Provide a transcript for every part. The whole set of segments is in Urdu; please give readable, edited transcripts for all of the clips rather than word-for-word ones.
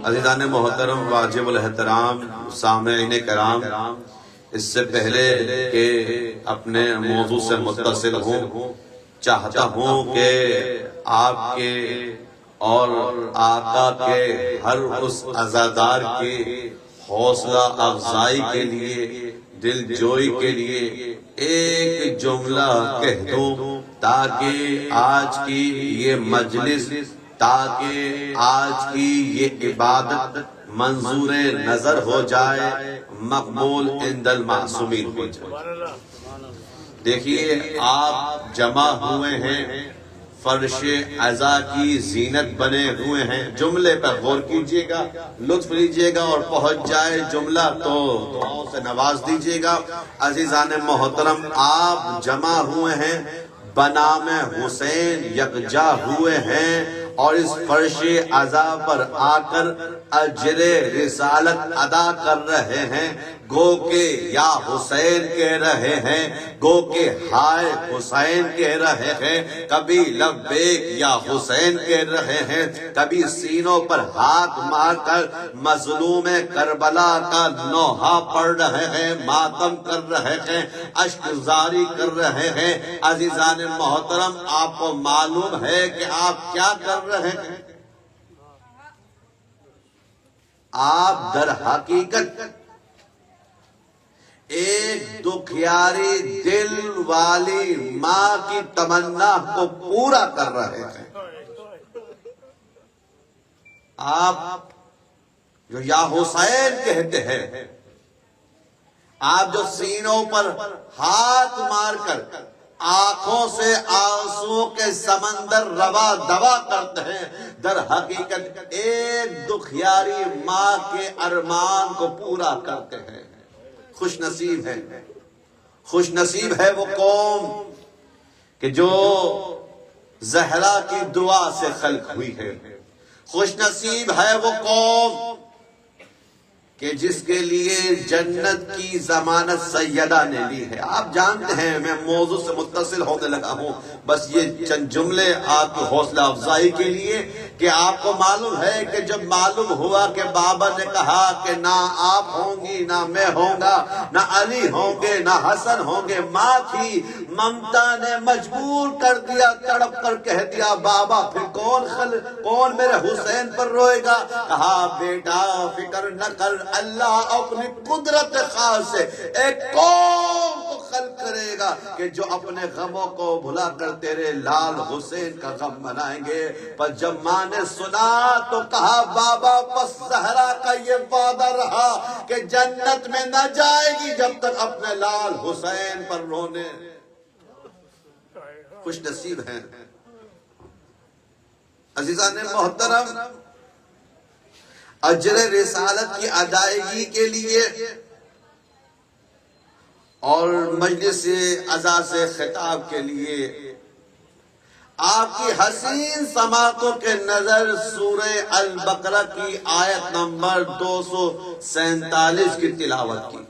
عزیزان محترم واجب الاحترام سامعین کرام، اس سے پہلے کہ اپنے موضوع سے متصل ہوں، چاہتا ہوں کہ آپ کے اور آقا کے ہر اس عزادار کی حوصلہ افزائی کے لیے، دل جوئی کے لیے ایک جملہ کہہ دوں تاکہ آج کی یہ مجلس، تاکہ آج کی یہ عبادت منظور نظر ہو جائے، مقبول عند المعصومین ہو جائے۔ دیکھیے آپ جمع ہوئے ہیں، فرش عزا کی زینت بنے ہوئے ہیں، جملے پر غور کیجئے گا، لطف لیجئے گا، اور پہنچ جائے جملہ تو دعاؤں سے نواز دیجئے گا۔ عزیزان محترم، آپ جمع ہوئے ہیں، بنام حسین یکجا ہوئے ہیں، اور اس فرش عزا پر آ کر اجر رسالت ادا کر رہے ہیں، گو کہ یا حسین کہہ رہے ہیں، گو کہ ہائے حسین کہہ رہے ہیں، کبھی لبیک یا حسین کہہ رہے ہیں، کبھی سینوں پر ہاتھ مار کر مظلوم کربلا کا نوحہ پڑھ رہے ہیں، ماتم کر رہے ہیں، اشک زاری کر رہے ہیں۔ عزیزان محترم، آپ کو معلوم ہے کہ آپ کیا کر رہے ہیں؟ آپ در حقیقت ایک دکھیاری دل والی ماں کی تمنا کو پورا کر رہے ہیں۔ آپ جو یا حسین کہتے ہیں، آپ جو سینوں پر ہاتھ مار کر آنکھوں سے آنسوں کے سمندر روا دوا کرتے ہیں، در حقیقت ایک دکھیاری ماں کے ارمان کو پورا کرتے ہیں۔ خوش نصیب ہے، خوش نصیب ہے وہ قوم کہ جو زہرا کی دعا سے خلق ہوئی ہے، خوش نصیب ہے وہ قوم کہ جس کے لیے جنت کی ضمانت سیدہ نے لی ہے۔ آپ جانتے ہیں میں موضوع سے متصل ہونے لگا ہوں، بس یہ چند جملے آپ کی حوصلہ افزائی کے لیے کہ آپ کو معلوم ہے کہ جب معلوم ہوا کہ بابا نے کہا کہ نہ آپ ہوں گی، نہ میں ہوں گا، نہ علی ہوں گے، نہ حسن ہوں گے، ماں تھی ممتا نے مجبور کر دیا، تڑپ کر کہہ دیا بابا پھر کون میرے حسین پر روئے گا؟ کہا بیٹا فکر نہ کر، اللہ اپنی قدرت خاص سے ایک قوم کو خلق کرے گا کہ جو اپنے غموں کو بھلا کر تیرے لال حسین کا غم منائیں گے۔ پر جب ماں نے سنا تو کہا بابا پس زہرا کا یہ وعدہ رہا کہ جنت میں نہ جائے گی جب تک اپنے لال حسین پر رونے۔ خوش نصیب ہیں عزیزان محترم، اجر رسالت کی ادائیگی کے لیے اور مجلس عزا سے خطاب کے لیے آپ کی حسین سماعتوں کے نظر سورہ البقرہ کی آیت نمبر 247 کی تلاوت کی،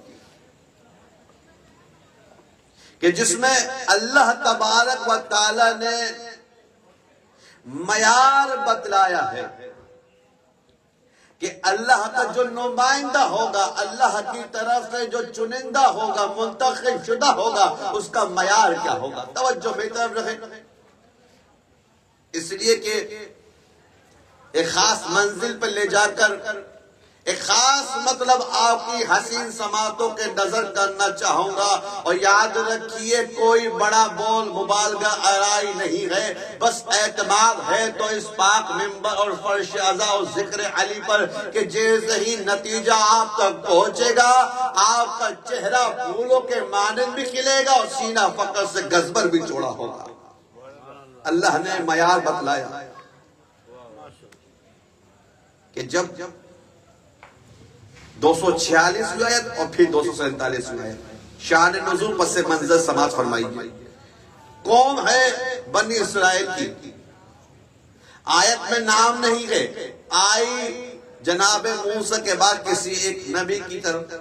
کہ جس میں اللہ تبارک و تعالی نے معیار بتلایا ہے کہ اللہ کا جو نمائندہ ہوگا، اللہ کی طرف سے جو چنندہ ہوگا، منتخب شدہ ہوگا، اس کا معیار کیا ہوگا۔ توجہ میری طرف رکھیں، اس لیے کہ ایک خاص منزل پر لے جا کر ایک خاص مطلب آپ کی حسین سماعتوں کے نظر کرنا چاہوں گا۔ اور یاد رکھیے کوئی بڑا بول مبالغہ آرائی نہیں ہے، بس اعتماد ہے تو اس پاک منبر اور فرش عزا اور ذکر علی پر کہ جیسے ہی نتیجہ آپ تک پہنچے گا آپ کا چہرہ پھولوں کے مانند بھی کھلے گا اور سینہ فقر سے گزبر بھی چوڑا ہوگا۔ اللہ نے معیار بتلایا کہ جب 246 آیت اور پھر 247 آیت شان نزول پس منظر سماعت فرمائیے۔ قوم ہے بنی اسرائیل کی، آیت میں نام نہیں ہے، آئی جناب موسیٰ کے بعد کسی ایک نبی کی طرف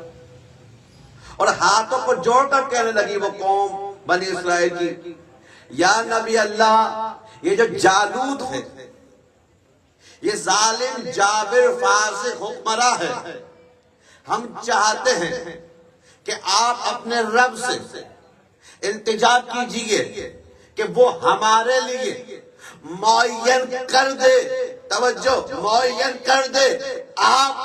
اور ہاتھوں کو جوڑ کر کہنے لگی وہ قوم بنی اسرائیل کی، یا نبی اللہ، یہ جو جالوت ہے یہ ظالم جابر فاسق حکمراں ہے. ہم چاہتے ہیں کہ آپ اپنے رب سے التجا کیجئے کہ وہ ہمارے لیے معین کر دے. توجہ، معین کر دے. آپ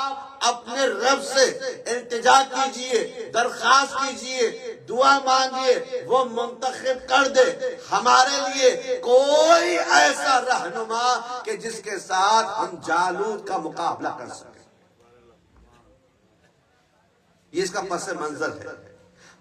اپنے رب سے التجا کیجئے، درخواست کیجئے، دعا مانگیے، وہ منتخب کر دے ہمارے لیے کوئی ایسا رہنما کہ جس کے ساتھ ہم جالوت کا مقابلہ کر سکیں. یہ اس کا پس منظر ہے.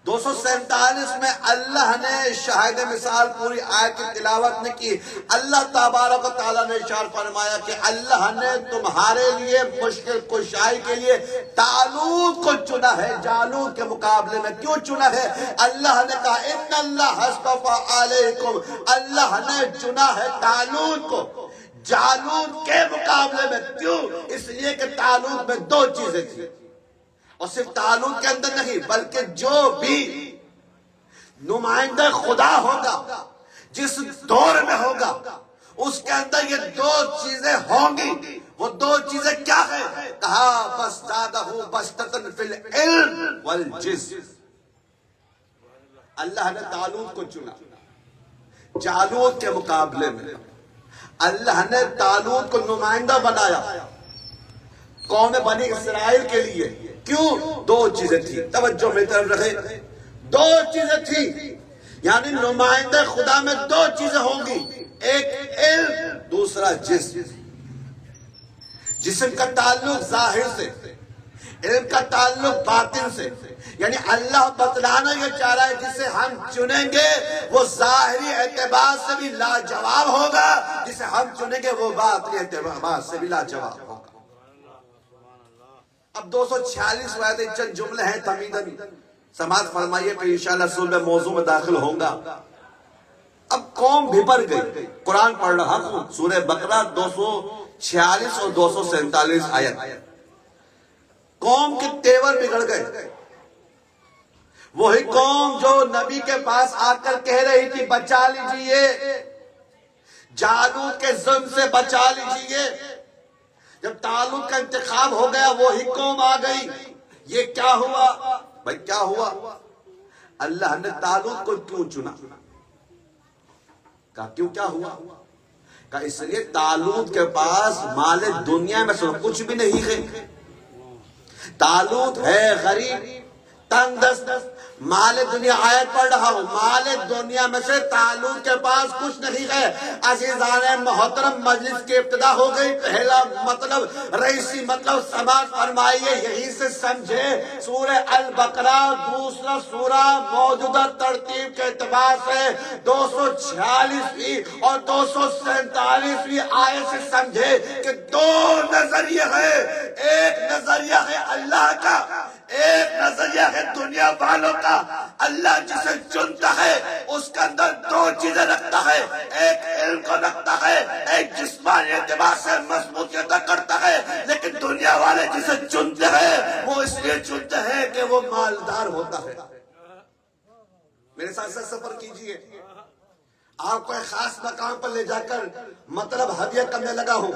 247 میں اللہ نے شاہد مثال پوری آیت کی تلاوت نے کی. اللہ تبارک و تعالیٰ نے ارشاد فرمایا کہ اللہ نے تمہارے لیے مشکل کشائی کے لیے طالوت کو چنا ہے جالوت کے مقابلے میں. کیوں چنا ہے؟ اللہ نے کہا ان اللہ اصطفیٰ علیکم، اللہ نے چنا ہے طالوت کو جالوت کے مقابلے میں. کیوں؟ اس لیے کہ طالوت میں دو چیزیں تھیں، اور صرف طالوت کے اندر نہیں بلکہ جو بھی نمائندہ خدا ہوگا جس دور میں ہوگا اس کے اندر یہ دو چیزیں ہوں گی. وہ دو چیزیں کیا ہیں؟ کہا فَازْدَادَهُ بَسْطَةً فِي الْعِلْمِ وَالْجِسْمِ. اللہ نے طالوت کو چنا جالوت کے مقابلے میں. اللہ نے طالوت کو نمائندہ بنایا قوم بنی اسرائیل کے لیے. کیوں؟ دو چیزیں تھی. توجہ میری طرف رکھے. دو چیزیں تھی، یعنی نمائندہ خدا میں دو چیزیں ہوں گی، ایک علم، دوسرا جسم. جسم کا تعلق ظاہر سے، علم کا تعلق باطن سے. یعنی اللہ بتلانا یہ چاہ رہا ہے جسے ہم چنیں گے وہ ظاہری اعتبار سے بھی لاجواب ہوگا، جسے ہم چنیں گے وہ باطنی اعتبار سے بھی لاجواب ہوگا. اب 246 آیتیں چند جملے ہیں تمیدن سماعت فرمائیے کہ انشاءاللہ صلح موضوع میں داخل ہوں گا. اب قوم بھپر گئی. قرآن پڑھ رہا ہوں سورہ بقرہ 246 اور 247 آیت. قوم کے تیور بگڑ گئے. وہی قوم جو نبی کے پاس آ کر کہہ رہی تھی بچا لیجئے، جالوت کے ظلم سے بچا لیجئے. جب طالوت کا انتخاب ہو گیا وہی قوم آ گئی. یہ کیا ہوا بھائی؟ کیا ہوا؟ اللہ نے طالوت کو کیوں چنا؟ کہا کیوں کیا ہوا؟ کہا اس لیے طالوت کے پاس مال دنیا میں سب کچھ بھی نہیں ہے. طالوت ہے غریب، تنگ دست. مال دنیا آیت پڑھ رہا ہوں، مال دنیا میں سے طالوت کے پاس کچھ نہیں ہے. عزیزان محترم، مجلس کی ابتدا ہو گئی. پہلا مطلب رئیسی مطلب سماعت فرمائیے، یہی سے سمجھے سورہ البقرہ دوسرا سورہ موجودہ ترتیب کے اعتبار سے 246 اور 247 آیت سے سمجھے کہ دو نظریہ ہے. ایک نظریہ ہے اللہ کا، ایک نظریہ ہے دنیا والوں کا. اللہ جسے چنتا ہے اس کے اندر دو چیزیں رکھتا ہے، ایک علم کو رکھتا ہے، ایک جسمانی اعتبار سے مضبوطیت کرتا ہے. لیکن دنیا والے جسے چنتے ہیں وہ اس لیے چنتے ہیں کہ وہ مالدار ہوتا ہے. میرے ساتھ سفر کیجئے، آپ کو ایک خاص مقام پر لے جا کر مطلب ہدیہ کرنے لگا ہوں.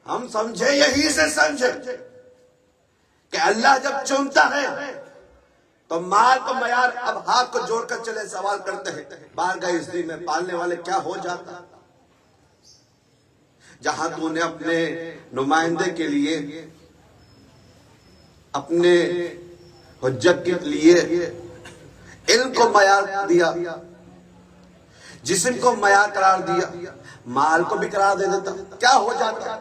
ہم سمجھے، یہی سے سمجھے کہ اللہ جب چنتا ہے تو مال کو معیار. اب ہاتھ کو جوڑ کر چلے سوال کرتے ہیں بارگاہ عزت میں پالنے والے کیا ہو جاتا؟ جہاں تو نے اپنے نمائندے کے لیے، اپنے حجت کے لیے علم کو معیار دیا، جسم کو معیار قرار دیا، مال کو بھی قرار دے دیتا، کیا ہو جاتا؟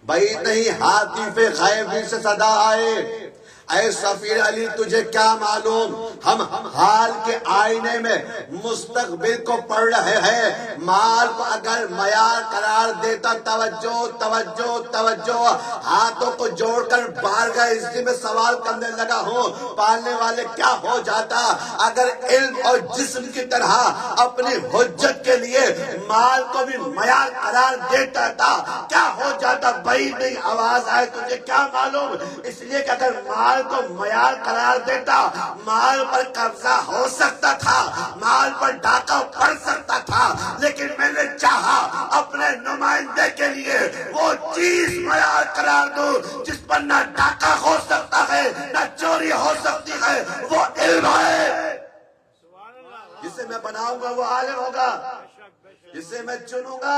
بھائی نہیں، حاطف غیبی سے صدا آئے اے سفیر علی تجھے کیا معلوم، ہم حال کے آئینے میں مستقبل کو پڑھ رہے ہیں. مال کو اگر معیار قرار دیتا، توجہ توجہ توجہ، ہاتھوں کو جوڑ کر بارگاہ عزت میں سوال کرنے لگا ہوں پالنے والے کیا ہو جاتا اگر علم اور جسم کی طرح اپنی حجت کے لیے مال کو بھی معیار قرار دیتا تھا؟ کیا ہو جاتا؟ بھائی نہیں، آواز آئے تجھے کیا معلوم. اس لیے کہ اگر مال مال کو معیار قرار دیتا، مال پر قبضہ ہو سکتا تھا، مال پر ڈاکہ پڑ سکتا تھا، لیکن میں نے چاہا اپنے نمائندے کے لیے وہ چیز معیار قرار دوں جس پر نہ ڈاکہ ہو سکتا ہے نہ چوری ہو سکتی ہے، وہ علم ہے۔ جسے میں بناؤں گا وہ عالم ہوگا، جسے میں چنوں گا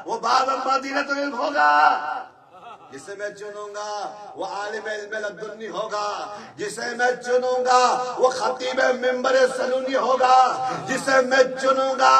وہ باب مدینہ العلم ہوگا، جسے میں چنوں گا وہ عالم علم لدنی ہوگا، جسے میں چنوں گا وہ خطیب منبر سلونی ہوگا، جسے میں چنوں گا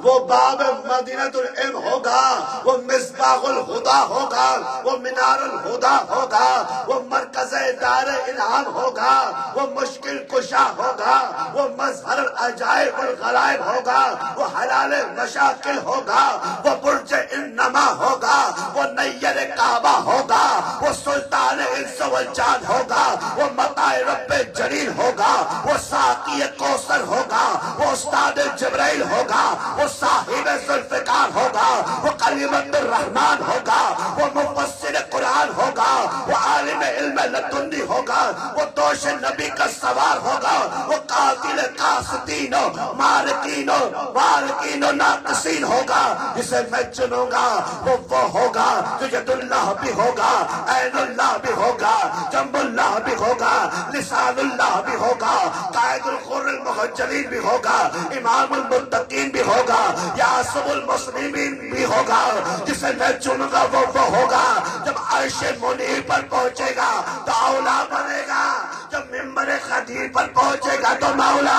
وہ باب مدینہ العلم ہوگا، وہ مصباح الہدا ہوگا، وہ منار الہدا ہوگا، وہ مرکز دار انعام ہوگا، وہ مشکل کشا ہوگا، وہ مظہر العجائب الغرائب ہوگا، وہ حلال مشاکل ہوگا، وہ برج انما ہوگا، وہ نیر کعبہ ہوگا، وہ سلطان انس والجان ہوگا، وہ متاع رب جلیل ہوگا، وہ ساقی کوثر ہوگا، وہ استاد جبرائیل ہوگا، وہ صاحب ذوالفقار ہوگا، وہ کلمت الرحمن ہوگا، وہ مفسر قرآن ہوگا، وہ عالم علم لدنی ہوگا، وہ دوش نبی کا سوار ہوگا، وہ قاتل قاسدین و مارکین و وارکین و ناقصین ہوگا، جسے میں چنوں گا وہ ہوگا جو ید اللہ بھی ہوگا، عین اللہ بھی ہوگا، جنب اللہ بھی ہوگا، لسان اللہ بھی ہوگا، قائد الغر المحجلین بھی ہوگا، امام المتقین بھی ہوگا، یاسب المسلمین بھی ہوگا، جسے میں چنوں گا وہ ہوگا۔ جب عرش منیر پر پہنچے گا تو اولا بنے گا، جب منبر خدیر پر پہنچے گا تو مولا۔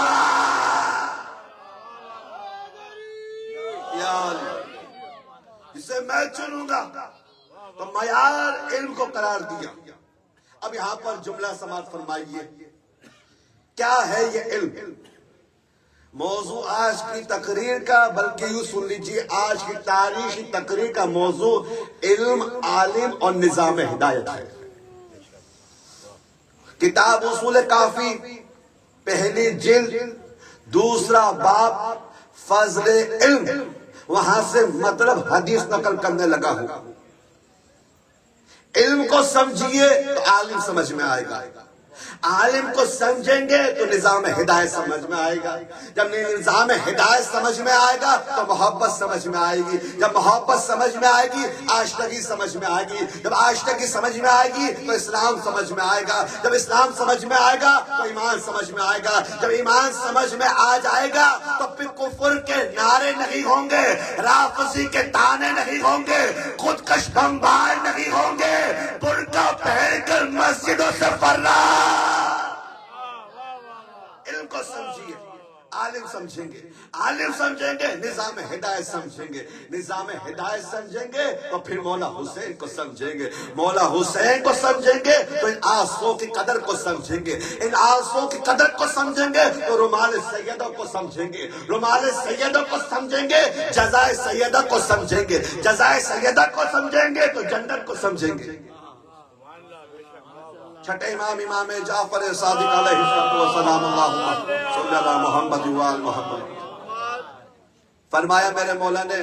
یا اللہ، جسے میں چنوں گا تو معیار علم کو قرار دیا۔ اب یہاں پر جملہ سماعت فرمائیے، کیا ہے یہ علم؟ موضوع آج کی تقریر کا، بلکہ یوں سن لیجیے آج کی تاریخی تقریر کا موضوع علم، عالم اور نظام ہدایت ہے۔ کتاب اصول کافی پہلی جلد دوسرا باب فضل علم، وہاں سے مطلب حدیث نقل کرنے لگا ہوں۔ علم کو سمجھیے تو عالم سمجھ میں آئے گا، عالم کو سمجھیں گے تو نظام ہدایت سمجھ میں آئے گا، جب نظام ہدایت سمجھ میں آئے گا تو محبت سمجھ میں آئے گی، جب محبت سمجھ میں آئے گی آشنائی سمجھ میں آئے گی، جب آشنائی سمجھ میں آئے گی تو اسلام سمجھ میں آئے گا، جب اسلام سمجھ میں آئے گا تو ایمان سمجھ میں آئے گا، جب ایمان سمجھ میں آ جائے گا تو پھر کفر کے نعرے نہیں ہوں گے، رافضی کے تانے نہیں ہوں گے، خودکش بمبار نہیں ہوں گے، برقع پہن کر مسجدوں سے فرار۔ علم کو سمجھیے، عالم سمجھیں گے، عالم سمجھیں گے نظام ہدایت سمجھیں گے، نظام ہدایت سمجھیں گے تو پھر مولا حسین کو سمجھیں گے، مولا حسین کو سمجھیں گے تو ان آنسوں کی قدر کو سمجھیں گے، ان آنسوں کی قدر کو سمجھیں گے تو رومال سیدہ کو سمجھیں گے، رومال سیدہ کو سمجھیں گے، جزائے سیدہ کو سمجھیں گے، جزائے سیدہ کو سمجھیں گے تو جنت کو سمجھیں گے۔ چھٹے امام امام جعفر صادق علیہ السلام، اللہم صلی اللہ محمد وآل محمد۔ فرمایا میرے مولا نے،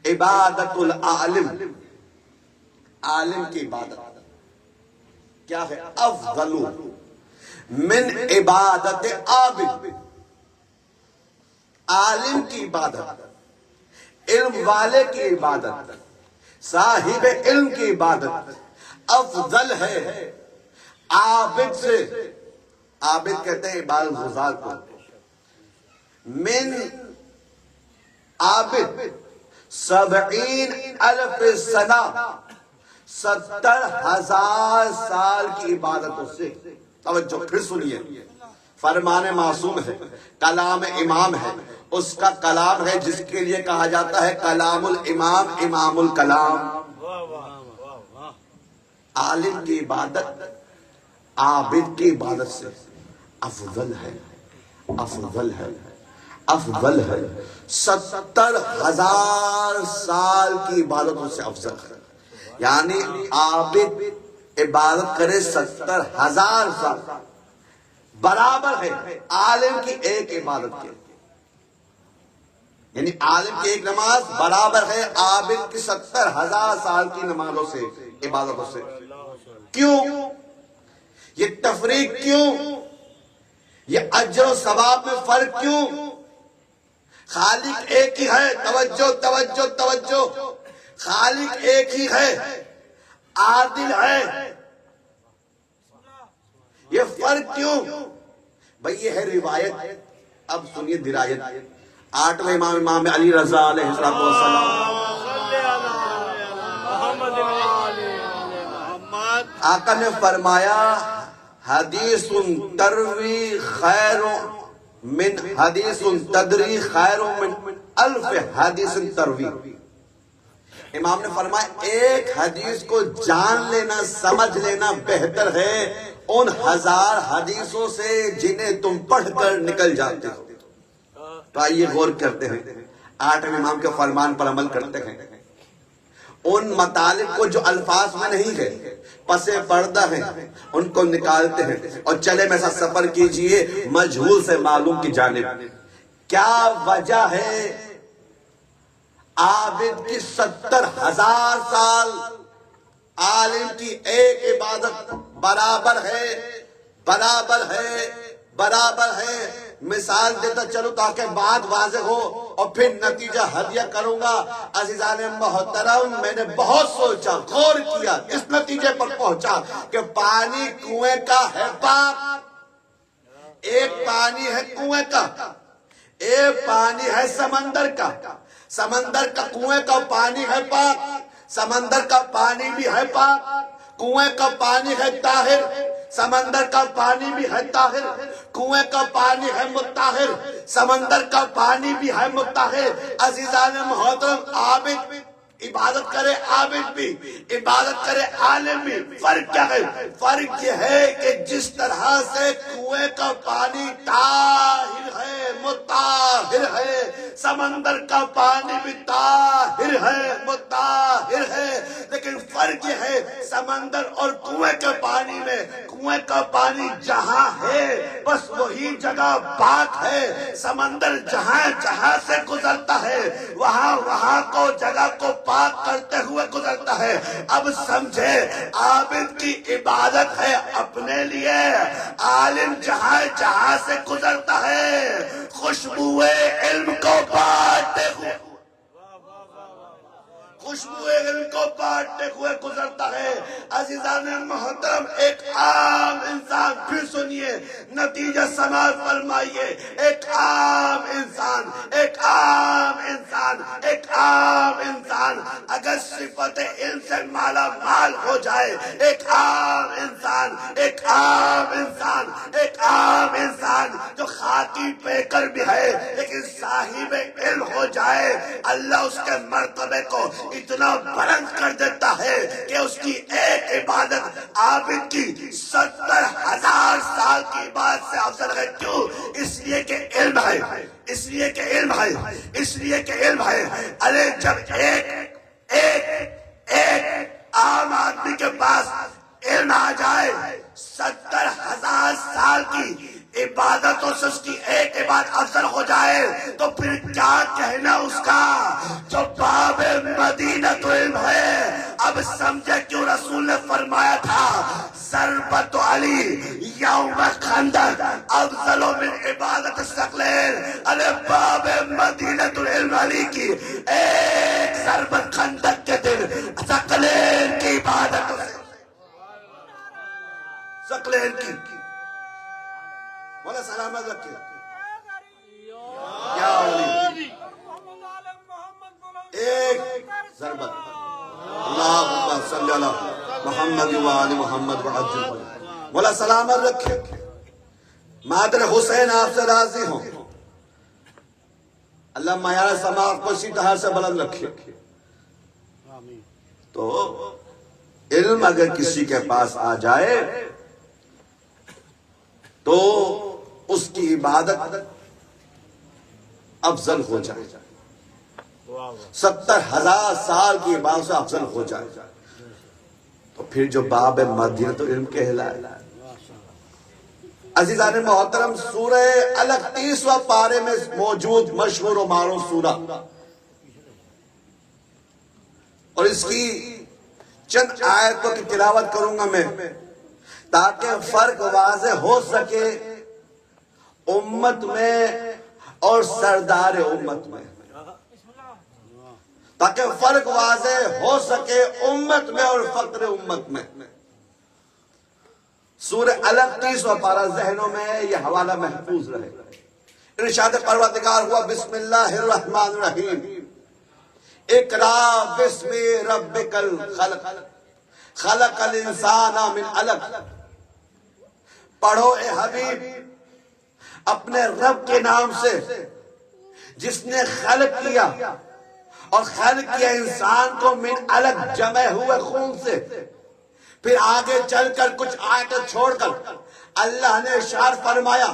عبادت العالم، عالم کی عبادت کیا ہے؟ افضل من عبادت عابد، عالم کی عبادت، علم والے کی عبادت، صاحب علم کی عبادت افضل ہے عابد سے۔ عابد کہتے ہیں عبادت گزار کو۔ من عابد 70,000 سنہ، 70,000 سال کی عبادت اس سے۔ توجہ پھر سنیے، فرمان معصوم ہے، کلام امام ہے، اس کا کلام ہے جس کے لیے کہا جاتا ہے کلام الامام، امام الکلام۔ عالم کی عبادت عابد کی عبادت سے افضل ہے، افضل ہے، افضل ہے۔ 70,000 سال کی عبادت اس سے افضل ہے، یعنی عابد عبادت کرے 70,000 سال، برابر ہے عالم کی ایک عبادت کے، یعنی عالم کی ایک نماز برابر ہے عابد کی 70,000 سال کی نمازوں سے، عبادتوں سے۔ کیوں؟ یہ تفریق کیوں؟ یہ اجر و ثواب میں فرق کیوں؟ خالق ایک ہی ہے، توجہ توجہ توجہ، خالق ایک ہی ہے، عادل ہے، یہ فرق کیوں؟ بھئی یہ ہے روایت۔ اب سنیے درایت۔ 8ویں امام علی رضا علیہ السلام، آقا نے فرمایا حدیث تروی خیر من حدیث تدری خیر من الف حدیث تروی۔ امام نے فرمایا ایک حدیث کو جان لینا، سمجھ لینا بہتر ہے ان 1000 حدیثوں سے جنہیں تم پڑھ کر نکل جاتے ہو۔ تو آئیے غور کرتے ہیں، 8ویں امام کے فرمان پر عمل کرتے ہیں۔ ان مطالب کو جو الفاظ میں نہیں ہے، پس پردہ ہیں، ان کو نکالتے ہیں اور چلے میں ایسا سفر کیجئے مجہول سے معلوم کی جانب۔ کیا وجہ ہے عابد کی 70,000 سال عالم کی ایک عبادت برابر ہے، برابر ہے، برابر ہے؟ مثال دیتا چلو تاکہ بات واضح ہو اور پھر نتیجہ ہدیہ کروں گا۔ عزیزان محترم، میں نے بہت سوچا، غور کیا، اس نتیجے پر پہنچا کہ پانی کنویں کا ہے پاک، ایک پانی ہے کنویں کا، ایک پانی ہے سمندر کا۔ سمندر کا کنویں کا پانی ہے پاک، سمندر کا پانی بھی ہے پاک، کنویں کا پانی ہے طاہر، سمندر کا پانی بھی ہے طاہر، کنویں کا پانی ہے مطہر، سمندر کا پانی بھی ہے مطہر۔ عزیزان محترم، عابد عبادت کرے، عابد بھی عبادت کرے، عالم بھی، فرق کیا ہے؟ فرق یہ ہے کہ جس طرح سے کنویں کا پانی طاہر ہے، مطہر ہے، سمندر کا پانی بھی طاہر ہے، مطہر ہے، لیکن فرق یہ ہے سمندر اور کنویں کے پانی میں، کنویں کا پانی جہاں ہے بس وہی جگہ پاک ہے، سمندر جہاں جہاں سے گزرتا ہے وہاں وہاں کو جگہ کو پاک کرتے ہوئے گزرتا ہے۔ اب سمجھے، عابد کی عبادت ہے اپنے لیے، عالم جہاں جہاں سے گزرتا ہے خوشبو علم کو بانٹتے ہوئے، خوشبو علم کو بانٹتے ہوئے گزرتا ہے۔ عزیزان محترم، ایک عام انسان، پھر سنیے نتیجہ سماعت فرمائیے، ایک عام انسان، ایک عام انسان، ایک عام انسان اگر صفت علم سے مالا مال ہو جائے، ایک عام انسان، ایک عام انسان، ایک عام انسان جو خاکی پیکر بھی ہے لیکن صاحب علم ہو جائے، اللہ اس کے مرتبے کو اتنا بلند کر دیتا ہے کہ اس کی ایک عبادت عابد کی 70,000 سال کی عبادت سے افضل ہے۔ کیوں؟ اس لیے کہ علم ہے، اس لیے کہ علم ہے، اس لیے کہ علم ہے۔ ارے جب ایک عام آدمی کے پاس علم آ جائے، 70,000 سال کی عبادتوں سے اس کی ایک عبادت افضل ہو جائے تو پھر کیا کہنا اس کا جو باب مدینہ تو علم ہے۔ اب سمجھے کیوں رسول نے فرمایا تھا ضربت علی یوم خندق افضل من عبادت ثقلین۔ ارے باب مدینہ تو علم علی کی ایک ضربت خندق کے دن ثقلین کی عبادت، ثقلین کی بولا سلامت رکھے یا علی ایک ضربت۔ اللہم صلی اللہ محمد و آل محمد وعجل بولا سلامت رکھے۔ مادر حسین آپ سے راضی ہوں، اللہ معیار سماعت کو اسی طرح سے بلند رکھے۔ تو علم اگر کسی کے پاس آ جائے تو اس کی عبادت افضل ہو جائے، 70,000 سال کی عبادت سے افضل ہو جائے تو پھر جو باب مدینہ تو علم کہلائے۔ عزیزان محترم، سورہ الگ 30واں پارے میں موجود مشہور و معروف سورہ، اور اس کی چند آیتوں کی تلاوت کروں گا میں تاکہ فرق واضح ہو سکے امت میں اور سردار امت میں، تاکہ فرق واضح ہو سکے امت میں اور فقر امت میں۔ سورہ علق 30واں پارہ ذہنوں میں یہ حوالہ محفوظ رہے۔ ارشاد پروردگار ہوا بسم اللہ الرحمن الرحیم، اقرا بسم ربک الخلق، خلق الانسان من علق۔ پڑھو اے حبیب اپنے رب کے نام سے جس نے خلق کیا، اور خلق کیا انسان کو من علق جمع ہوئے خون سے۔ پھر آگے چل کر کچھ آیتیں چھوڑ کر اللہ نے ارشاد فرمایا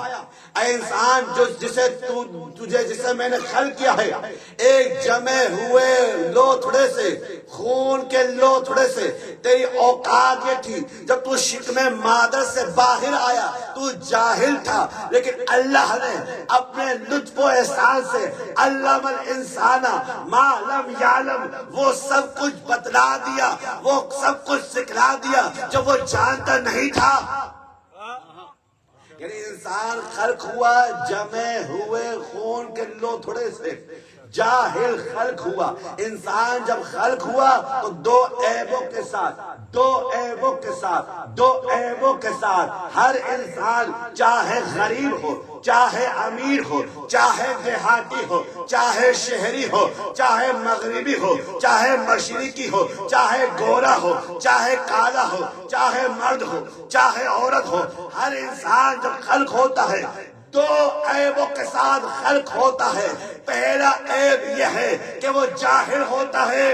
اے انسان جسے میں نے خلق کیا ہے ایک جمع ہوئے لوتھڑے سے، خون کے لوتھڑے سے۔ تیری اوقات یہ تھی جب تو شکم مادر سے باہر آیا تو جاہل تھا، لیکن اللہ نے اپنے لطف و احسان سے علم الانسان ما لم یعلم، وہ سب کچھ بتلا دیا، وہ سب کچھ سکھلا دیا جو وہ جانتا نہیں تھا۔ یعنی انسان خلق ہوا جمع ہوئے خون کے لوتھڑے سے، جاہل خلق ہوا۔ انسان جب خلق ہوا تو دو عیبوں کے ساتھ ہر انسان، چاہے غریب ہو، چاہے امیر ہو، چاہے دیہاتی ہو، چاہے شہری ہو، چاہے مغربی ہو، چاہے مشرقی ہو، چاہے گورا ہو، چاہے کالا ہو، چاہے مرد ہو، چاہے عورت ہو، ہر انسان جب خلق ہوتا ہے دو عیبوں کے ساتھ خلق ہوتا ہے۔ پہلا عیب یہ ہے کہ وہ جاہل ہوتا ہے،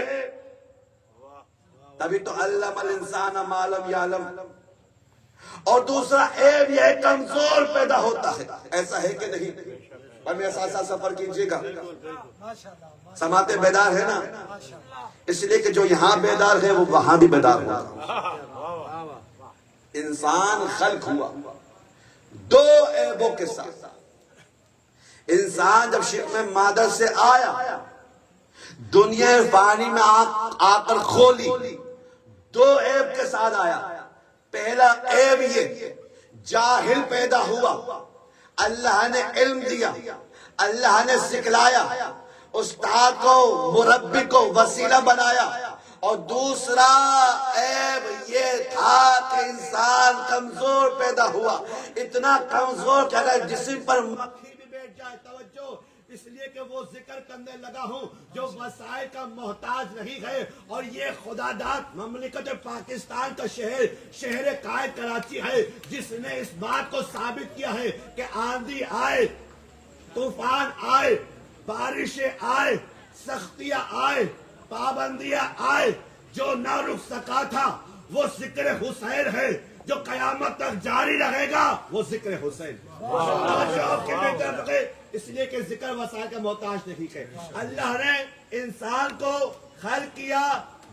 تبھی تو علم الانسان ما لم یعلم، اور دوسرا عیب یہ ہے کمزور پیدا ہوتا ہے۔ ایسا ہے کہ نہیں؟ اور میرے ساتھ ساتھ سفر کیجئے گا، سماعتیں بیدار ہے نا، اس لیے کہ جو یہاں بیدار ہے وہ وہاں بھی بیدار ہوگا۔ انسان خلق ہوا دو عیبوں کے ساتھ۔ انسان جب شکم مادر سے آیا، دنیا فانی میں آ کر کھولی، دو عیب کے ساتھ آیا۔ پہلا عیب یہ جاہل پیدا ہوا، اللہ نے علم دیا، اللہ نے سکھلایا، استاد کو مربی کو وسیلہ بنایا۔ اور دوسرا عیب یہ تھا کہ انسان کمزور پیدا ہوا، اتنا کمزور کہ اگر جسم پر مکھی بھی بیٹھ جائے، توجہ، اس لیے کہ وہ ذکر کرنے لگا ہوں جو وسائل کا محتاج نہیں ہے۔ اور یہ خدا داد مملکت پاکستان کا شہر قائد کراچی ہے جس نے اس بات کو ثابت کیا ہے کہ آندھی آئے، طوفان آئے، بارشیں آئے، سختیاں آئے، پابندیاں آئے، جو نہ رک سکا تھا وہ ذکر حسین ہے، جو قیامت تک جاری رہے گا وہ ذکر حسین۔ اس لیے کہ ذکر وسائل کا محتاج نہیں ہے۔ اللہ نے انسان کو خلق کیا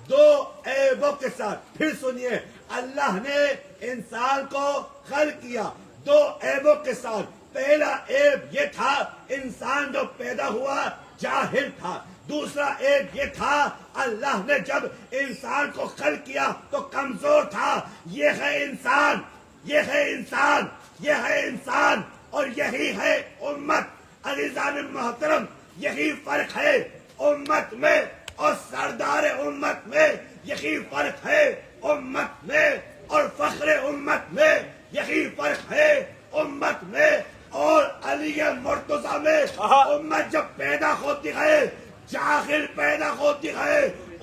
دو عیبوں کے ساتھ۔ پھر سنیے، اللہ نے انسان کو خلق کیا دو عیبوں کے ساتھ۔ پہلا عیب یہ تھا انسان جو پیدا ہوا جاہل تھا، دوسرا عیب یہ تھا اللہ نے جب انسان کو خلق کیا تو کمزور تھا۔ یہ ہے انسان، یہ ہے انسان، یہ ہے انسان، اور یہی ہے امت۔ عزیزان محترم، یہی فرق ہے امت میں اور سردار امت میں، یہی فرق ہے امت میں اور فخر امت میں، یہی فرق ہے امت میں اور علی مرتضیٰ میں۔ امت جب پیدا ہوتی ہے جاہل پیدا ہوتی ہے،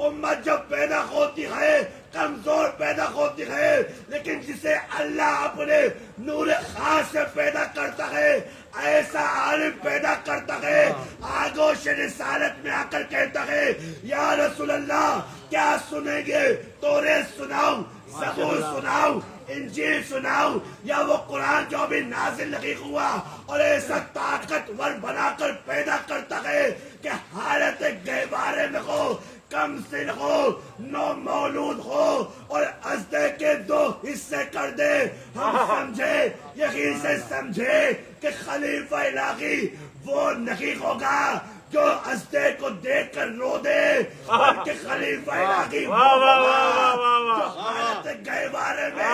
امت جب پیدا ہوتی ہے کمزور پیدا ہوتی ہے، لیکن جسے اللہ اپنے نور خاص سے پیدا کرتا ہے ایسا عالم پیدا کرتا ہے، آگوش رسالت میں آ کر کہتا ہے یا رسول اللہ کیا سنیں گے؟ توریت سناؤں، زبور سناؤں، انجیل سناؤں، یا وہ قرآن جو بھی نازل نہیں ہوا؟ اور ایسا طاقتور بنا کر پیدا کرتا ہے کہ حالت گہوارے میں ہو، کم سن ہو، نو مولود ہو، اور ازدے کے دو حصے کر دے۔ ہم سمجھے، یہی سے سمجھے کہ خلیفہ الہی وہ نہیں ہوگا جو ازدے کو دیکھ کر رو دے، بلکہ خلیفہ الہی وہ ہوگا جو حالت سے گہوارے میں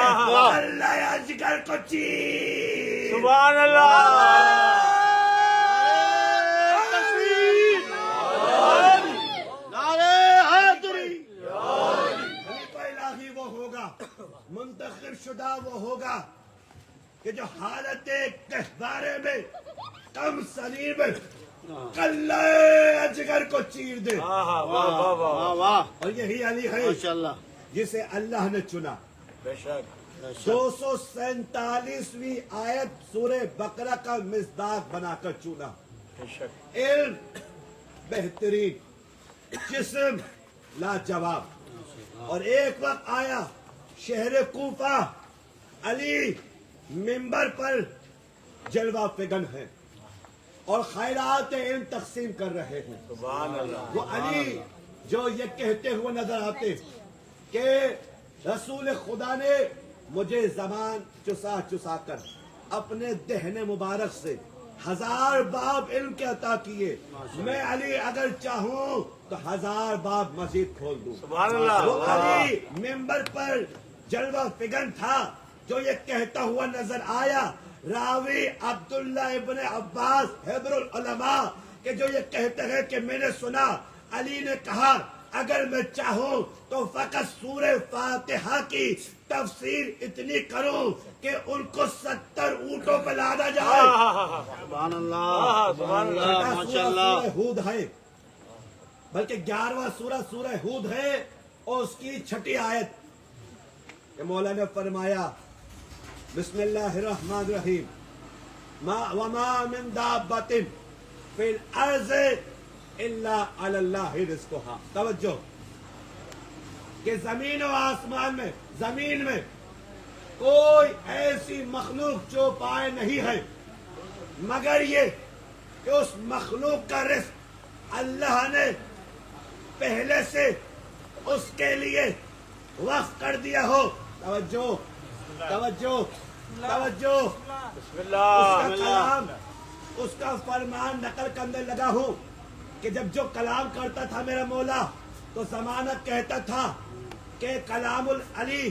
اللہ اجگر کو چیر. سبحان اللہ. خلیفہ الہی وہ ہوگا، منتخب شدہ وہ ہوگا کہ جو حالت گہوارے میں کم سنی میں کلہ اجگر کو چیر دے. اور یہی علی ہے جسے اللہ نے چنا. 247ویں آیت سورہ بقرہ کا مصداق بنا کر چنا. علم بہترین، جسم لاجواب. اور ایک وقت آیا شہر کوفہ، علی منبر پر جلوہ فگن ہے اور خیرات علم تقسیم کر رہے ہیں. وہ علی جو یہ کہتے ہوئے نظر آتے کہ رسول خدا نے مجھے زبان چسا چسا کر اپنے دہن مبارک سے 1000 باب علم کے عطا کیے، میں علی اگر چاہوں تو 1000 باب مزید کھول دوں. وہ علی منبر پر جلوہ فگن تھا جو یہ کہتا ہوا نظر آیا. راوی عبداللہ ابن عباس حبر العلماء کہ جو یہ کہتے ہیں کہ میں نے سنا علی نے کہا اگر میں چاہوں تو فقط سورہ فاتحہ کی تفسیر اتنی کروں کہ ان کو 70 اونٹوں پہ لادا جائے. سبحان اللہ. سبحان اللہ. سورہ ہود ہے، بلکہ 11واں سورہ ہود ہے اور اس کی 6 آیت کہ مولا نے فرمایا بسم اللہ الرحمن الرحیم وما من دابۃ فی الارض الا علی اللہ رزقها. توجہ کہ زمین و آسمان میں، زمین میں کوئی ایسی مخلوق جو پائے نہیں ہے مگر یہ کہ اس مخلوق کا رزق اللہ نے پہلے سے اس کے لیے وقف کر دیا ہو. توجہ توجہ توجہ. بسم اللہ. اس کا کلام، اس کا فرمان نقل کرنے لگا ہوں کہ جب جو کلام کرتا تھا میرا مولا تو زمانہ کہتا تھا کہ کلام العلی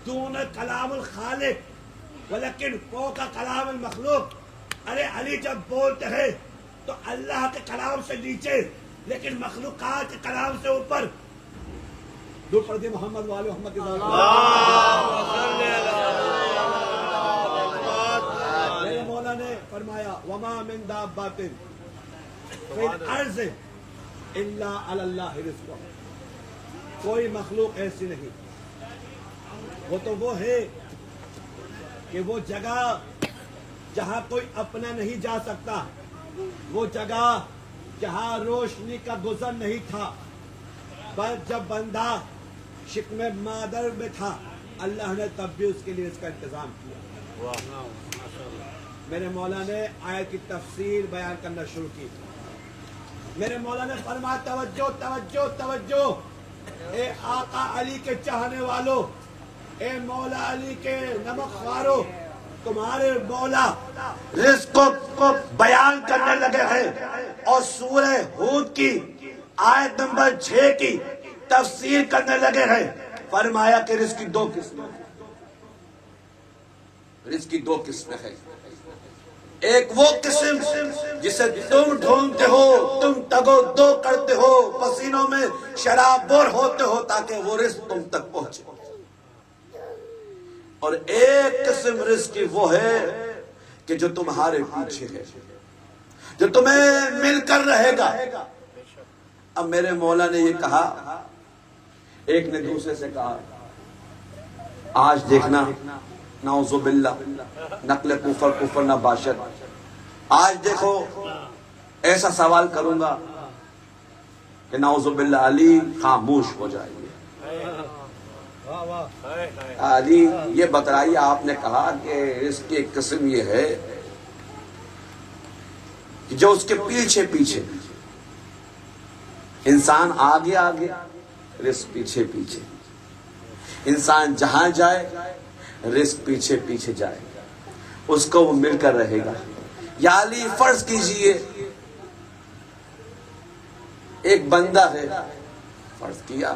دون کلام الخالق ولیکن فوق کلام المخلوق. ارے علی جب بولتے ہیں تو اللہ کے کلام سے نیچے لیکن مخلوقات کے کلام سے اوپر. درود پڑھ محمد وآل محمد. میرے مولا نے فرمایا وما من دابۃ فی الارض الا علی اللہ رزقها. کوئی مخلوق ایسی نہیں، وہ تو وہ ہے کہ وہ جگہ جہاں کوئی اپنا نہیں جا سکتا، وہ جگہ جہاں روشنی کا گزر نہیں تھا. بس جب بندہ شکم مادر میں تھا اللہ نے تب بھی اس کے لیے اس کا انتظام کیا. میرے مولا نے آیت کی تفسیر بیان کرنا شروع کی. میرے مولا نے فرمایا توجہ توجہ توجہ. اے آقا علی کے چاہنے والوں، اے مولا علی کے نمک خواروں، تمہارے مولا رزق کو بیان کرنے لگے ہیں اور سورہ ہود کی آیت نمبر 6 کی تفسیر کرنے لگے ہیں. فرمایا کہ رزق کی 2 قسمیں، رزق کی 2 قسمیں ہیں. ایک وہ قسم جسے تم ڈھونڈتے ہو، تم تگو دو کرتے ہو، پسینوں میں شرابور ہوتے ہو تاکہ وہ رزق تم تک پہنچے. اور ایک قسم رزق کی وہ ہے کہ جو تمہارے پیچھے ہے، جو تمہیں مل کر رہے گا. اب میرے مولا نے یہ کہا، ایک نے دوسرے سے کہا آج دیکھنا نعوذ باللہ نقل کفر نہ باشد، آج دیکھو ایسا سوال کروں گا کہ نعوذ باللہ علی خاموش ہو جائے گی. علی یہ بتائیے آپ نے کہا کہ اس کی ایک قسم یہ ہے کہ جو اس کے پیچھے پیچھے، انسان آگے آگے رزق پیچھے پیچھے، انسان جہاں جائے رزق پیچھے پیچھے جائے، اس کو وہ مل کر رہے گا. یا علی فرض کیجئے ایک بندہ ہے، فرض کیا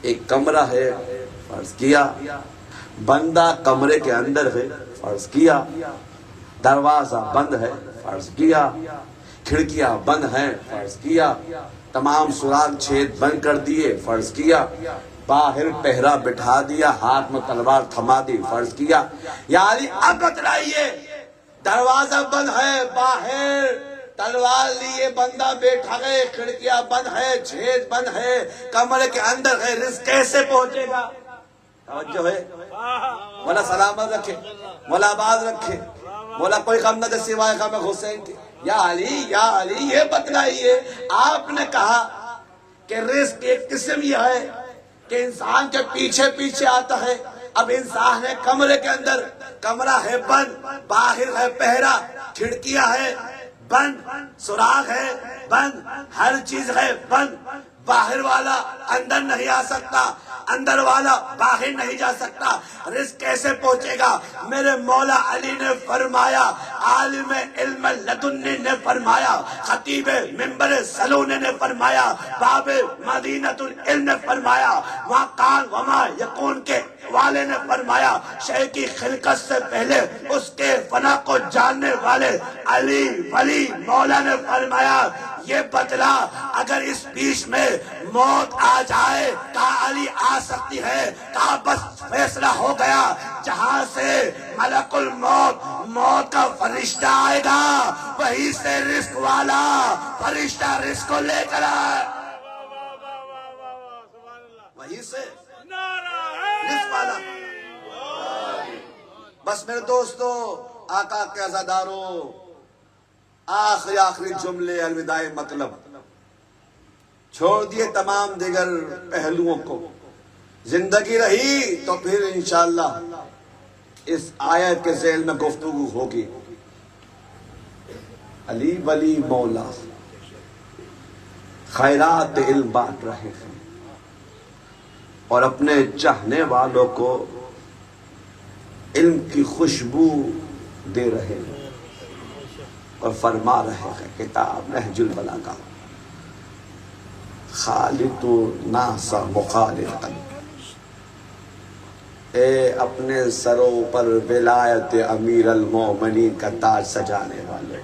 ایک کمرہ ہے، فرض کیا. بندہ کمرے کے اندر ہے، فرض کیا. دروازہ بند ہے، فرض کیا. کھڑکیاں بند ہیں، فرض کیا. تمام سوراخ چھید بند کر دیے، فرض کیا. باہر پہرا بٹھا دیا، ہاتھ میں تلوار تھما دی، فرض کیا. یا علی اب بتلائیے، دروازہ بند ہے، باہر تلوار لیے بندہ بیٹھا گئے، کھڑکیاں بند ہے، چھید بند ہے، کمرے کے اندر ہے، رزق کیسے پہنچے گا؟ توجہ ہے. مولا سلامت رکھے، مولا آباد رکھے، مولا کوئی غم نہ دے سوائے غم حسین کے. یا علی یہ بتلائیے، آپ نے کہا کہ رزق ایک قسم یہ ہے کہ انسان کے پیچھے پیچھے آتا ہے. اب انسان ہے کمرے کے اندر، کمرہ ہے بند، باہر ہے پہرا، کھڑکیاں ہے بند، سوراخ ہے بند، ہر چیز ہے بند. باہر والا اندر نہیں آ سکتا، اندر والا باہر نہیں جا سکتا. رزق کیسے پہنچے گا؟ میرے مولا علی نے فرمایا، عالم علم لدنی نے فرمایا، خطیب منبر سلونے نے فرمایا، باب مدینۃ العلم نے فرمایا، وہاں کان وما یکون کے والے نے فرمایا، شے کی خلقت سے پہلے اس کے فنا کو جاننے والے علی ولی مولا نے فرمایا. یہ بتلا اگر اس بیچ میں موت آ جائے، کہا علی آ سکتی ہے، کہا بس فیصلہ ہو گیا، جہاں سے ملک الموت موت کا فرشتہ آئے گا، وہی سے رزق والا فرشتہ رزق کو لے کر آئے، وہی سے رزق والا. بس میرے دوستو، آقا کے عزاداروں، آخری جملے الوداع مطلب چھوڑ دیے تمام دیگر پہلوؤں کو. زندگی رہی تو پھر انشاءاللہ اس آیت کے ذیل میں گفتگو ہوگی. علی ولی مولا خیرات علم بانٹ رہے ہیں اور اپنے چاہنے والوں کو علم کی خوشبو دے رہے ہیں اور فرما رہے ہیں. کتاب نہج البلاغہ، خالط الناس مخالطا، اے اپنے سروں پر ولایت امیر المومنین کا تاج سجانے والے،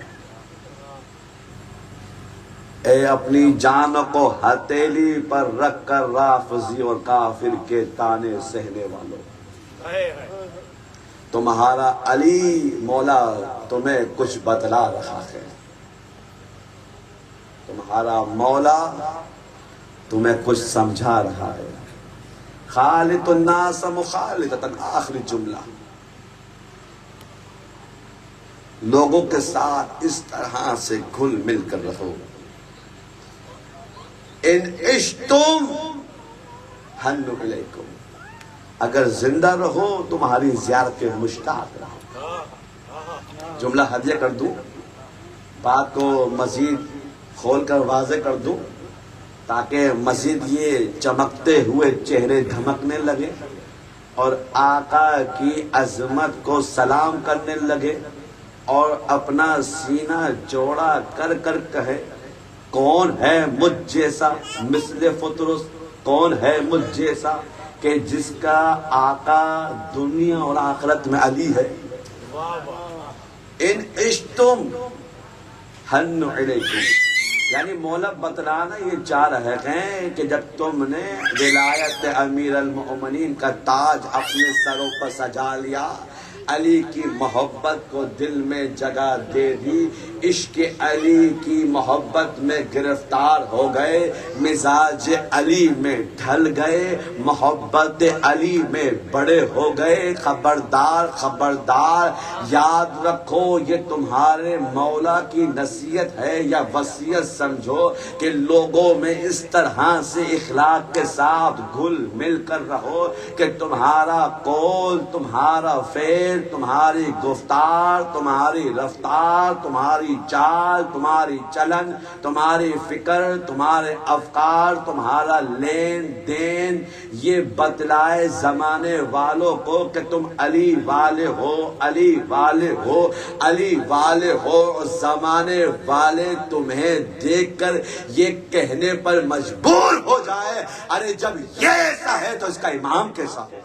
اے اپنی جان کو ہتھیلی پر رکھ کر رافضی اور کافر کے تانے سہنے والوں، تمہارا علی مولا تمہیں کچھ بتلا رہا ہے. تمہارا مولا تمہیں کچھ سمجھا رہا ہے. خالط الناس مخالطا، آخری جملہ. لوگوں کے ساتھ اس طرح سے گھل مل کر رہو. ان عشتم حن الیکم، اگر زندہ رہو تمہاری زیارت کے مشتاق رہو. جملہ ہدیہ کر دوں، بات کو مزید کھول کر واضح کر دوں تاکہ مزید یہ چمکتے ہوئے چہرے دھمکنے لگے اور آقا کی عظمت کو سلام کرنے لگے اور اپنا سینہ چوڑا کر کر کہے، کون ہے مجھ جیسا مثل فطرس، کون ہے مجھ جیسا کہ جس کا آقا دنیا اور آخرت میں علی ہے. ان عشتم حن علیکم، یعنی مولا بتلانا یہ چاہ رہے ہیں کہ جب تم نے ولایت امیر المؤمنین کا تاج اپنے سروں پر سجا لیا، علی کی محبت کو دل میں جگہ دے دی، عشق علی کی محبت میں گرفتار ہو گئے، مزاج علی میں ڈھل گئے، محبت علی میں بڑے ہو گئے. خبردار خبردار، یاد رکھو یہ تمہارے مولا کی نصیحت ہے یا وصیت سمجھو کہ لوگوں میں اس طرح سے اخلاق کے ساتھ گھل مل کر رہو کہ تمہارا قول، تمہارا فعل، شعر، تمہاری گفتار، تمہاری رفتار، تمہاری چال، تمہاری چلن، تمہاری فکر، تمہارے افکار، تمہارا لین دین، یہ بتلائے زمانے والوں کو کہ تم علی والے ہو، علی والے ہو، علی والے ہو۔ اور زمانے والے تمہیں دیکھ کر یہ کہنے پر مجبور ہو جائے، ارے جب یہ ایسا ہے تو اس کا امام کیسا ہو؟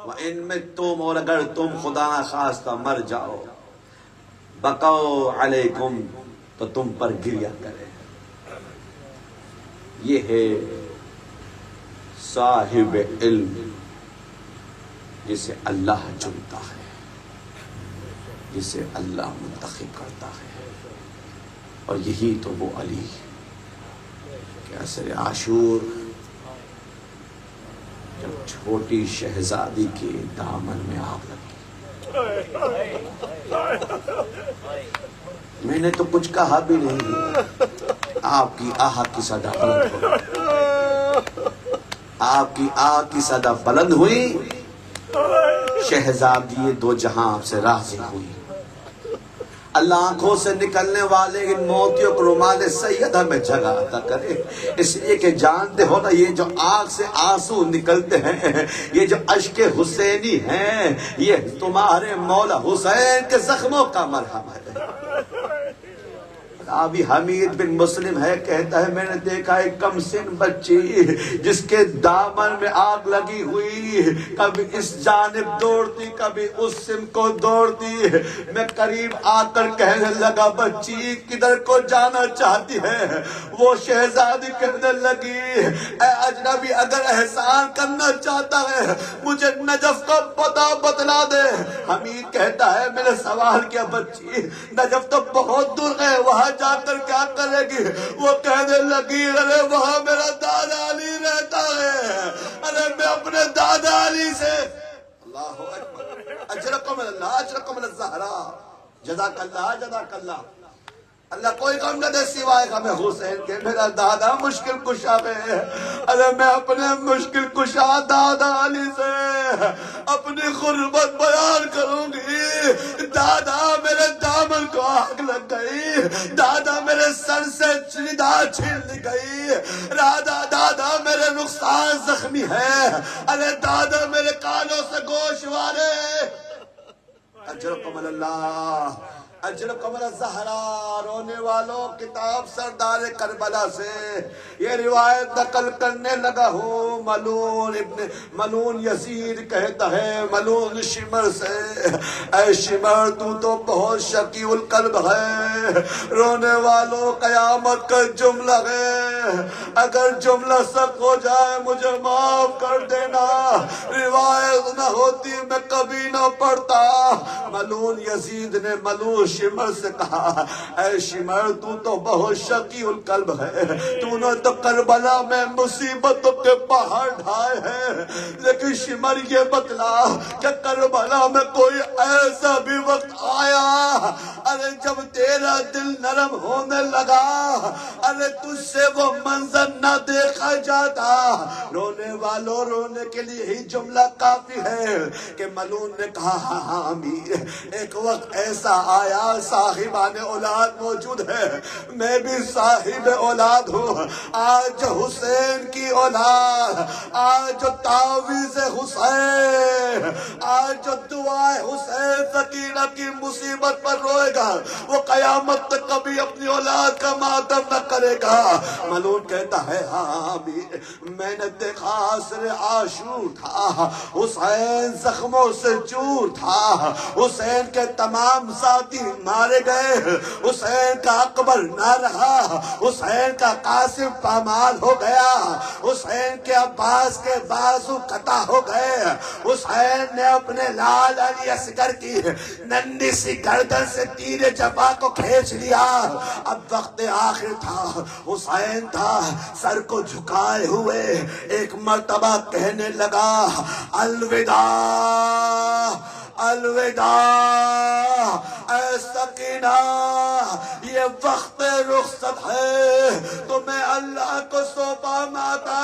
وَإِن مِتُّمْ، اور اگر تم خدا نخواستہ مر جاؤ، بقوا علیکم، تو تم پر گریہ کرے۔ یہ ہے صاحب علم جسے اللہ چنتا ہے، جسے اللہ منتخب کرتا ہے، اور یہی تو وہ علی کہ عصر عاشور جب چھوٹی شہزادی کے دامن میں آگ لگی۔ میں نے تو کچھ کہا بھی نہیں، آپ کی آہ کی صدا بلند ہوئی، آپ کی آہ کی صدا بلند ہوئی، شہزادی دو جہاں آپ سے راضی ہوئی۔ اللہ آنکھوں سے نکلنے والے ان موتیوں کو رومال سید ہمیں جگہ عطا کرے، اس لیے کہ جانتے ہو نا یہ جو آنکھ سے آنسو نکلتے ہیں، یہ جو اشک حسینی ہیں، یہ تمہارے مولا حسین کے زخموں کا مرہم ہے۔ ابھی حمید بن مسلم ہے، کہتا ہے میں نے دیکھا ایک کم سن بچی جس کے دامن میں آگ لگی ہوئی، کبھی اس جانب دوڑتی کبھی اس سمت کو دوڑتی۔ میں قریب آ کر کہنے لگا بچی کدھر کو جانا چاہتی ہے؟ وہ شہزادی کہنے لگی اے اجنبی اگر احسان کرنا چاہتا ہے مجھے نجف کا پتہ بتلا دے۔ حمید کہتا ہے میں نے سوال کیا بچی نجف تو بہت دور ہے، وہاں جا کر کیا کرے گی؟ وہ کہنے لگی ارے وہاں میرا دادا علی رہتا ہے، ارے میں اپنے دادا علی سے۔ اللہ اکبر، اجرکم اللہ، اجرکم الزہرا، جزاک اللہ، جزاک اللہ۔ اللہ کوئی غم نہ دے سوائے غم حسین کے، میرا دادا مشکل کشا ہے، ارے میں اپنے مشکل کشا دادا علی سے اپنی غربت بیان کروں گی۔ دادا میرے دامن کو آگ لگ گئی، دادا میرے سر سے ندا چھین لی گئی، دادا میرے نقصان زخمی ہے، ارے دادا میرے کانوں سے گوش والے۔ اجرکم اللہ، اجرکم الزہرا۔ رونے والوں کتاب سردار کربلا سے یہ روایت نقل کرنے لگا ہوں۔ ملون یزید کہتا ہے ملون شمر سے اے شمر تو بہت شقی القلب ہے، رونے والوں قیامت کا جملہ ہے، اگر جملہ سب ہو جائے مجھے معاف کر دینا، روایت نہ ہوتی میں کبھی نہ پڑھتا۔ ملون یزید نے ملون شمر سے کہا اے شمر تو بہت شقی القلب ہے، تو نے تو کربلا میں مصیبتوں کے پہاڑ ڈھائے ہیں، لیکن شمر یہ بتلا کہ کربلا میں کوئی ایسا بھی وقت آیا ارے جب تیرا دل نرم ہونے لگا، ارے تجھ سے وہ منظر نہ دیکھا جاتا۔ رونے والوں رونے کے لیے ہی جملہ کافی ہے کہ ملون نے کہا ہاں امیر ایک وقت ایسا آیا صاحبان اولاد موجود ہے، میں بھی صاحب اولاد ہوں، آج حسین کی اولاد، آج جو تعویذ حسین، آج جو دعائے حسین سکینہ کی مصیبت پر روئے گا وہ قیامت تک کبھی اپنی اولاد کا ماتم نہ کرے گا۔ ملون کہتا ہے ہاں میں نے دیکھا عصر عاشور تھا، حسین زخموں سے چور تھا، حسین کے تمام ساتھی مارے گئے، حسین کا اکبر نہ رہا، حسین کا قاسم پامال ہو گیا، حسین کے عباس کے بازو قطع ہو گئے، حسین نے اپنے لال علی اصغر کی ننھی سی گردن سے تیر جفا کو کھینچ لیا۔ اب وقت آخر تھا، حسین تھا سر کو جھکائے ہوئے ایک مرتبہ کہنے لگا الوداع الوداع اے سکینہ یہ وقت رخصت ہے تو میں اللہ کو سونپا ماتا۔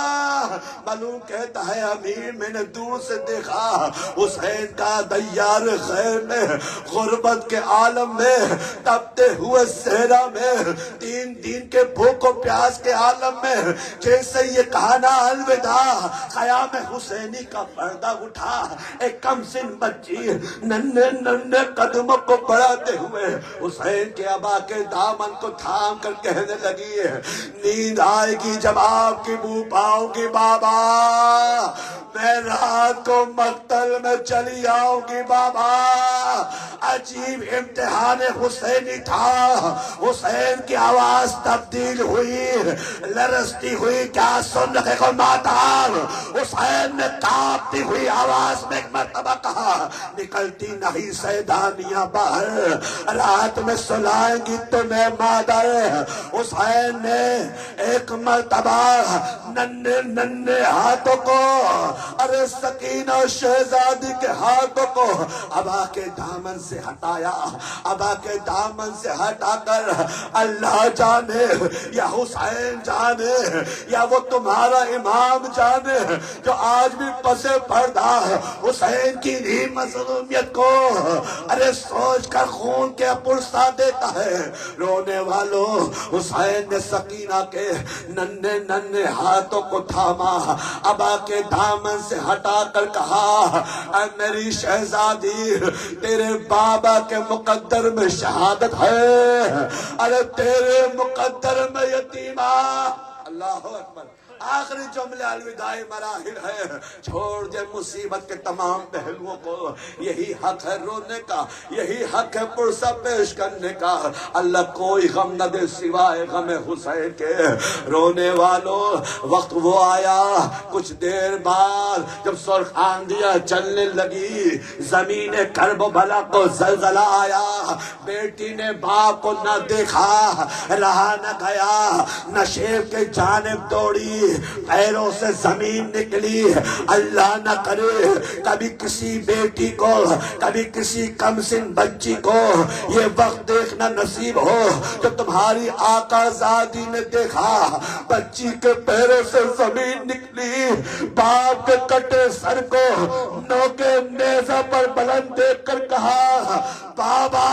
معلوم کہتا ہے امیر میں نے دور سے دیکھا حسین کا دیار خیر میں غربت کے عالم میں تپتے ہوئے صحرا میں 3 دن کے بھوک و پیاس کے عالم میں جیسے یہ کہانا الوداع خیام حسینی کا پردہ اٹھا ایک کم سن بچی ننھے ننھے قدموں کو بڑھاتے ہوئے حسین کے ابا کے دامن کو تھام کر کہنے لگی نیند آئے گی جب آپ کی بو پاؤں گی بابا، میں رات کو مقتل میں چلی آؤں گی بابا۔ عجیب امتحان حسینی تھا۔ حسین کی آواز تبدیل ہوئی، لرزتی ہوئی، کیا سن رہے کو ماتار؟ حسین نے کانپتی ہوئی آواز میں ایک مرتبہ کہا نکلتی نہیں سیدانیاں باہر، رات میں سلائیں گی تمہیں مادر۔ حسین نے ایک مرتبہ ننھے ننھے ہاتھوں کو ارے سکینہ شہزادی کے ہاتھوں کو ابا کے دامن سے ہٹایا، ابا کے دامن سے ہٹا کر اللہ جانے یا حسین جانے یا وہ تمہارا امام جانے جو آج بھی پسے پردہ حسین کی ہی مظلومیت کو ارے سوچ کر خون کے پرسا دیتا ہے۔ رونے والوں حسین نے سکینہ کے ننھے ننھے ہاتھوں کو تھاما، ابا کے دامن سے ہٹا کر کہا اے میری شہزادی تیرے بابا کے مقدر میں شہادت ہے، ارے تیرے مقدر میں یتیمہ۔ اللہ اکبر۔ آخری جملے الوداعی مراحل ہے، چھوڑ دے مصیبت کے تمام پہلوؤں کو، یہی حق ہے رونے کا، یہی حق ہے پرسہ پیش کرنے کا۔ اللہ کوئی غم نہ دے سوائے غم حسین کے۔ رونے والوں وقت وہ آیا کچھ دیر بعد جب سرخ آندیاں چلنے لگی، زمین کربلا کو زلزلہ آیا، بیٹی نے باپ کو نہ دیکھا، رہا نہ گیا، نشیب کے جانب دوڑی، پیروں سے زمین نکلی۔ اللہ نہ کرے کبھی کسی بیٹی کو، کبھی کسی کم سن بچی کو یہ وقت دیکھنا نصیب ہو جو تمہاری آقا زادی نے دیکھا۔ بچی کے پیروں سے زمین نکلی، باپ کے کٹے سر کو نوکے نیزہ پر بلند دیکھ کر کہا بابا،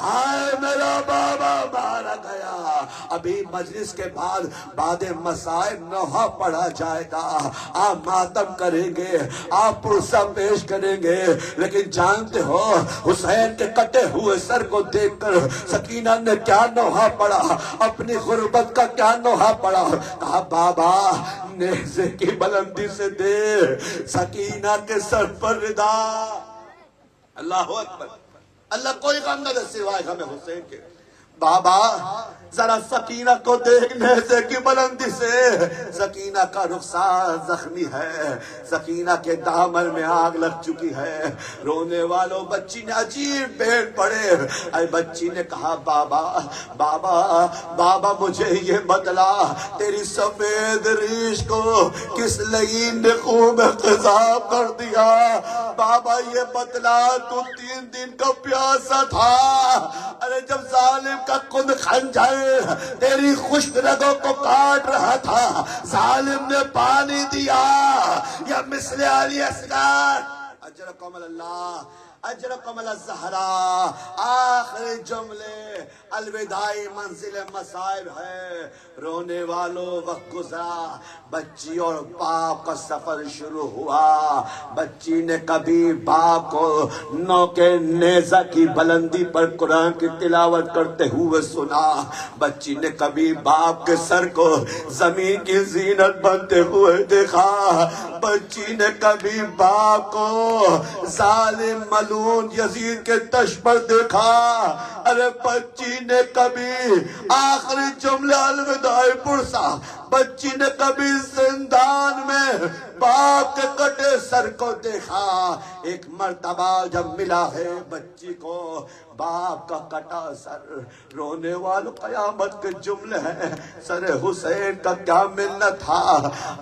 ہائے میرا بابا مارا گیا۔ ابھی مجلس کے بعد مسائب نوحہ پڑھا جائے گا، آپ ماتم کریں گے، آپ پرسہ پیش کریں گے، لیکن جانتے ہو حسین کے کٹے ہوئے سر کو دیکھ کر سکینہ نے کیا نوحہ پڑھا، اپنی غربت کا کیا نوحہ پڑھا؟ کہا بابا نیزے کی بلندی سے دے سکینہ کے سر پر ردا۔ اللہ اکبر۔ اللہ کوئی غم نہ دے سوائے ہمیں حسین کے۔ بابا ذرا سکینہ کو دیکھ نیزے کی بلندی سے، سکینہ کا رخسار زخمی ہے، سکینہ کے دامن میں آگ لگ چکی ہے۔ رونے والوں بچی نے عجیب بیٹھ پڑے۔ اے بچی نے کہا بابا بابا بابا مجھے یہ بتلا تیری سفید ریش کو کس لعین نے خون میں قذاب کر دیا؟ بابا یہ بتلا تو 3 دن کا پیاسا تھا، ارے جب ظالم کا کند خنجر تیری خشک رگوں کو کاٹ رہا تھا، ظالم نے پانی دیا یا مثل علی اصغر اجرکم اللہ اجرکم الزہرا۔ آخری جملے الوداعی منزل مصائب ہے۔ رونے والوں وقت گزرا، بچی اور باپ کا سفر شروع ہوا۔ بچی نے کبھی باپ کو نوکے نیزہ کی بلندی پر قرآن کی تلاوت کرتے ہوئے سنا، بچی نے کبھی باپ کے سر کو زمین کی زینت بنتے ہوئے دیکھا، بچی نے کبھی باپ کو ظالم ملعون یزید کے تش پر دیکھا، ارے بچی نے کبھی آخری جملہ الوداعی پرسا، بچی نے کبھی زندان میں باپ کے کٹے سر کو دیکھا۔ ایک مرتبہ جب ملا ہے بچی کو باپ کا کٹا سر، رونے والوں قیامت کے جملے ہیں، سر حسین کا کیا ملنا تھا؟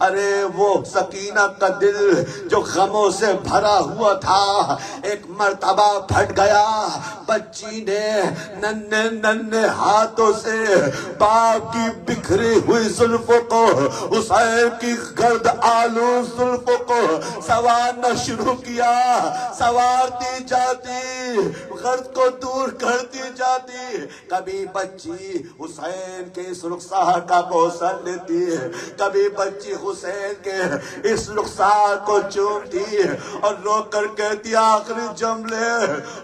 ارے وہ سکینہ کا دل جو غموں سے بھرا ہوا تھا ایک مرتبہ پھٹ گیا۔ بچی نے ننھے ننھے ہاتھوں سے باپ کی بکھری ہوئی زلفوں کو، حسین کی گرد آلو زلفوں کو سوارنا شروع کیا، سوارتی جاتی، غرض کو دور کرتی جاتی۔ کبھی بچی حسین کے اس رخسار کا بوسہ لیتی، کبھی بچی حسین کے اس رخسار کو چومتی اور رو کر کہتی آخری جملے،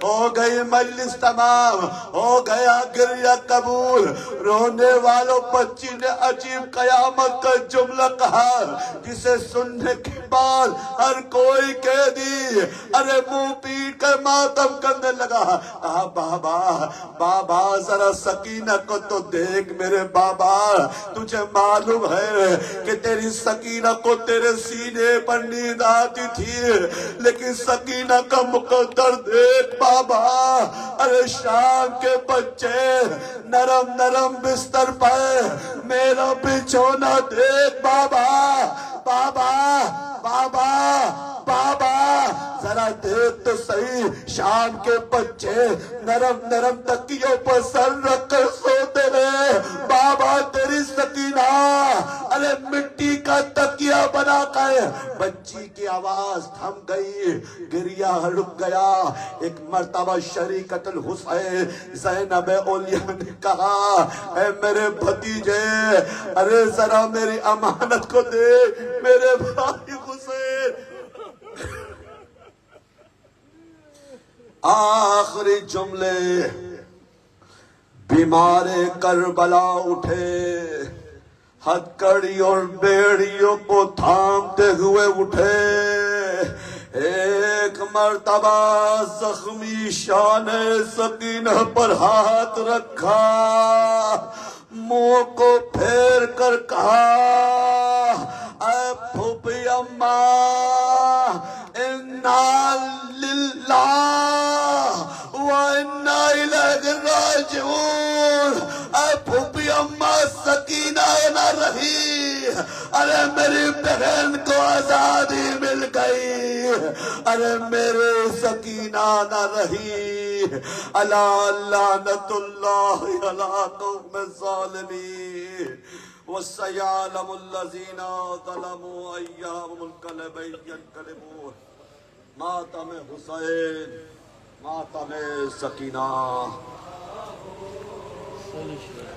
ہو گئی مجلس تمام، ہو گیا گریہ قبول۔ رونے والوں بچی نے عجیب قیامت کا جملہ کہا جسے سننے کے بعد ہر کوئی کہہ دی، ارے منہ پیٹ کر ماتم کرنے لگا، کہا بابا بابا ذرا سکینہ کو تو دیکھ میرے بابا، تجھے معلوم ہے کہ تیری سکینہ کو تیرے سینے پر نیند آتی تھی، لیکن سکینہ کا مقدر دیکھ بابا، ارے شام کے بچے نرم نرم بستر پر میرا بچھونا دیکھ بابا، بابا بابا بابا ذرا دیکھ تو صحیح، شام کے بچے نرم نرم تکیوں پر سر رکھ کر سوتے رہے، بابا تیری سکینہ ارے مٹی کا تکیہ بنا کر۔ بچی کی آواز تھم گئی، گریہ رک گیا۔ ایک مرتبہ شریکت الحسین زینب اولیاء نے کہا، اے میرے بھتیجے ارے ذرا میری امانت کو دے میرے بھائی حسین۔ آخری جملے، بیمار کربلا اٹھے، ہتھکڑی اور بیڑیوں کو تھامتے ہوئے اٹھے، ایک مرتبہ زخمی شان سکینہ پر ہاتھ رکھا، منہ کو پھیر کر کہا، اے پھوپھی اماں، انا للہ وَإِنَّا إِلَيْهِ رَاجِعُونَ۔ اے پھوپھی اماں سکینہ نہ رہی، ارے میری بہن کو آزادی مل گئی، ارے میرے سکینہ نہ رہی، الا لعنت اللہ علی قوم الظالمین، وَسَيَعْلَمُ الَّذِينَ ظَلَمُوا أَيَّ مُنْقَلَبٍ يَنْقَلِبُونَ۔ ماتم حسین، ماتم سکینہ۔ صلی اللہ علیہ وسلم۔